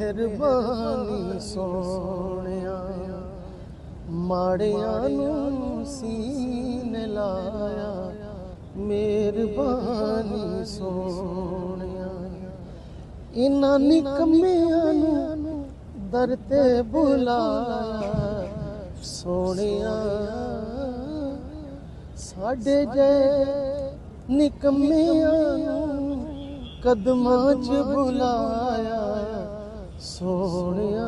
मेहरबानी सोहणिया माड़ियां नूं सीने लाया मेहरबानी सोहणिया इन्हां निकम्मियां नूं दर ते बुलाया सोहणिया साडे जे निकम्मियां नूं कदमां च बुलाया सोहणिया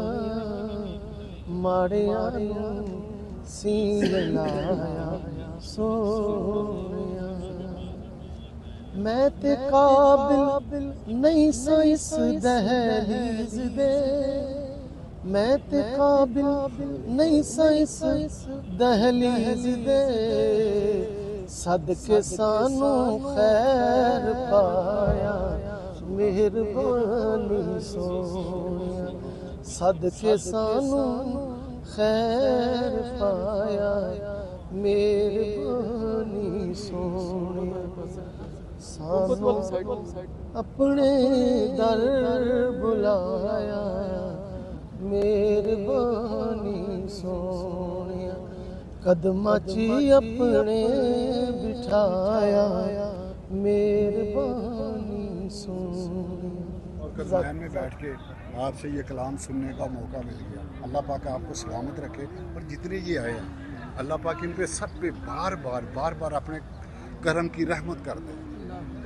माड़ियां नूं सीने लाया सोहणिया मैं ते काबिल नहीं सा इस दहलीज दे मैं ते काबिल नहीं सा इस दहलीज दे सदके सानू खैर पाया मेहरबानी सोहणिया सदके सानू खैर पाया मेहरबानी सोहणिया सानू अपने दर बुलाया मेहरबानी सोहणिया कदमां च अपने बिठाया मेहरबानी सोहणिया। और कज़ान में बैठ के आपसे ये कलाम सुनने का मौका मिल गया। अल्लाह पाक आपको सलामत रखे और जितने ये आए हैं अल्लाह पाक इन पे सब पे बार बार अपने करम की रहमत कर दे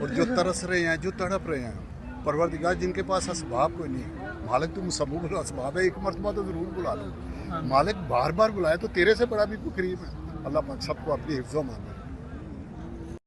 और जो तरस रहे हैं जो तड़प रहे हैं परवरदिगार जिनके पास असबाब कोई नहीं मालिक तुम सबूल असबाब है एक मरतबा तो ज़रूर बुला लो मालिक बार बुलाए तो तेरे से बड़ा भी कोई करीब है। अल्लाह पाक सबको अपनी हिफ्ज़ो मान